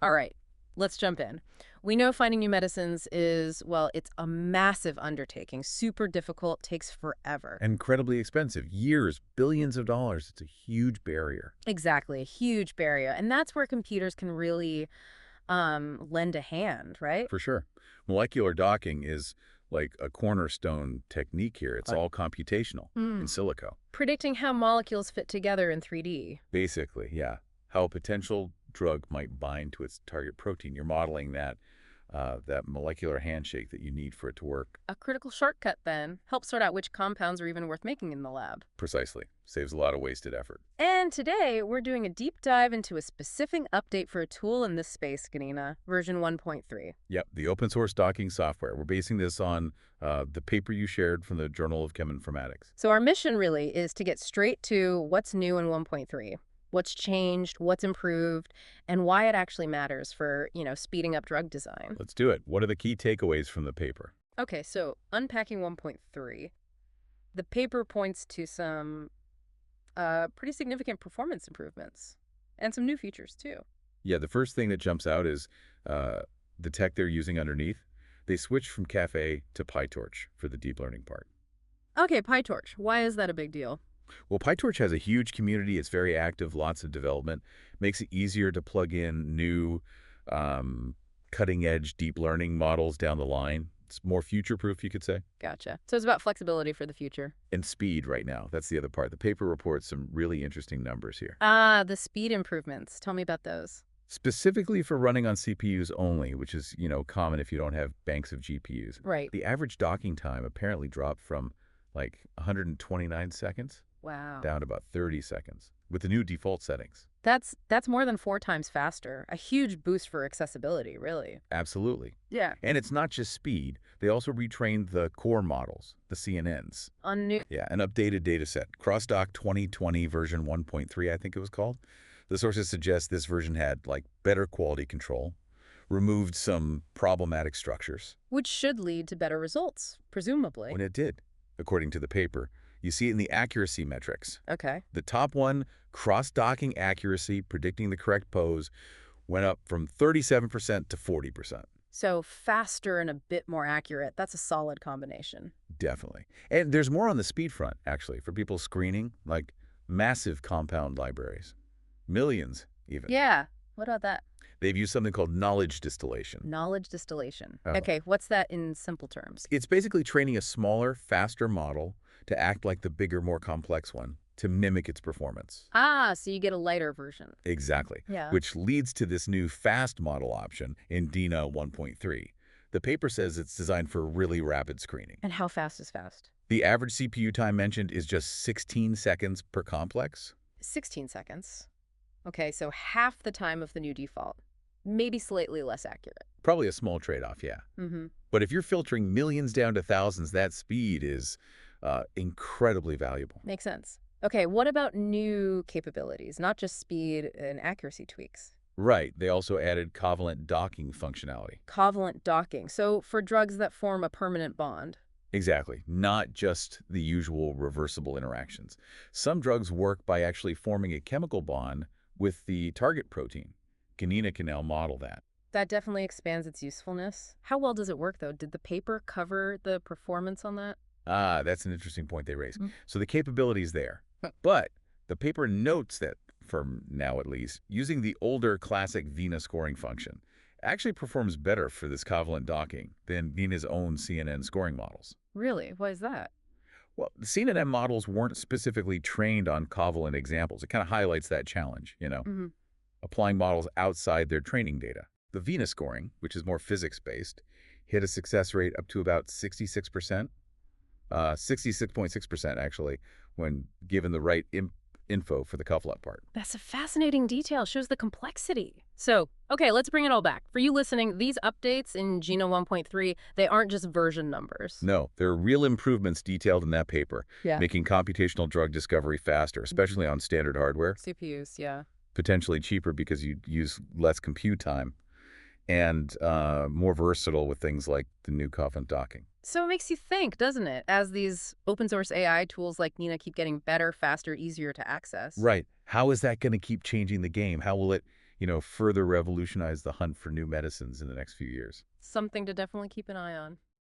All right, let's jump in. We know finding new medicines is, well, it's a massive undertaking, super difficult, takes forever. Incredibly expensive. Years, billions of dollars. It's a huge barrier. Exactly, a huge barrier. And that's where computers can really lend a hand, right? For sure. Molecular docking is like a cornerstone technique here. It's Right. all computational in Mm. silico. Predicting how molecules fit together in 3D. Basically, yeah. How a potential drug might bind to its target protein. You're modeling that molecular handshake that you need for it to work. A critical shortcut, then, helps sort out which compounds are even worth making in the lab. Precisely. Saves a lot of wasted effort. And today, we're doing a deep dive into a specific update for a tool in this space, Gnina, version 1.3. Yep, the open source docking software. We're basing this on the paper you shared from the Journal of Cheminformatics. So our mission really is to get straight to what's new in 1.3, what's changed, what's improved, and why it actually matters for, speeding up drug design. Let's do it. What are the key takeaways from the paper? Okay, so unpacking 1.3, the paper points to some pretty significant performance improvements and some new features too. Yeah, the first thing that jumps out is the tech they're using underneath. They switched from Caffe to PyTorch for the deep learning part. Okay, PyTorch. Why is that a big deal? Well, PyTorch has a huge community. It's very active, lots of development. Makes it easier to plug in new cutting-edge deep learning models down the line. It's more future-proof, you could say. Gotcha. So it's about flexibility for the future. And speed right now. That's the other part. The paper reports some really interesting numbers here. Ah, the speed improvements. Tell me about those. Specifically for running on CPUs only, which is, common if you don't have banks of GPUs. Right. The average docking time apparently dropped from like 129 seconds Wow. down to about 30 seconds with the new default settings. That's more than 4 times faster. A huge boost for accessibility, really. Absolutely. Yeah. And it's not just speed. They also retrained the core models, the CNNs. On new. Yeah, an updated data set. Crossdock 2020 version 1.3, I think it was called. The sources suggest this version had better quality control, removed some problematic structures. Which should lead to better results, presumably. When it did, according to the paper. You see it in the accuracy metrics. Okay. The top one, cross-docking accuracy, predicting the correct pose, went up from 37% to 40%. So faster and a bit more accurate. That's a solid combination. Definitely. And there's more on the speed front, actually, for people screening, like massive compound libraries. Millions, even. Yeah. What about that? They've used something called knowledge distillation. Knowledge distillation. Oh. Okay, what's that in simple terms? It's basically training a smaller, faster model to act like the bigger, more complex one, to mimic its performance. Ah, so you get a lighter version. Exactly. Yeah. Which leads to this new fast model option in Gnina 1.3. The paper says it's designed for really rapid screening. And how fast is fast? The average CPU time mentioned is just 16 seconds per complex. 16 seconds. Okay, so half the time of the new default. Maybe slightly less accurate. Probably a small trade-off, yeah. Mm-hmm. But if you're filtering millions down to thousands, that speed is incredibly valuable. Makes sense. Okay, what about new capabilities, not just speed and accuracy tweaks? Right. They also added covalent docking functionality. Covalent docking, so for drugs that form a permanent bond. Exactly. Not just the usual reversible interactions. Some drugs work by actually forming a chemical bond with the target protein. Gnina can now model that. That definitely expands its usefulness. How well does it work, though? Did the paper cover the performance on that? Ah, that's an interesting point they raise. Mm. So the capability is there. But the paper notes that, for now at least, using the older classic Gnina scoring function actually performs better for this covalent docking than Gnina's own CNN scoring models. Really? Why is that? Well, the CNN models weren't specifically trained on covalent examples. It kind of highlights that challenge, Mm-hmm. applying models outside their training data. The Gnina scoring, which is more physics-based, hit a success rate up to about 66%, 66.6% actually, when given the right info for the covalent part. That's a fascinating detail. Shows the complexity. So, okay, let's bring it all back. For you listening, these updates in Gnina 1.3, they aren't just version numbers. No, there are real improvements detailed in that paper, Yeah. making computational drug discovery faster, especially on standard hardware, CPUs, yeah. potentially cheaper because you use less compute time, and more versatile with things like the new covalent docking. So it makes you think, doesn't it? As these open source AI tools like Gnina keep getting better, faster, easier to access. Right. How is that going to keep changing the game? How will it, further revolutionize the hunt for new medicines in the next few years. Something to definitely keep an eye on.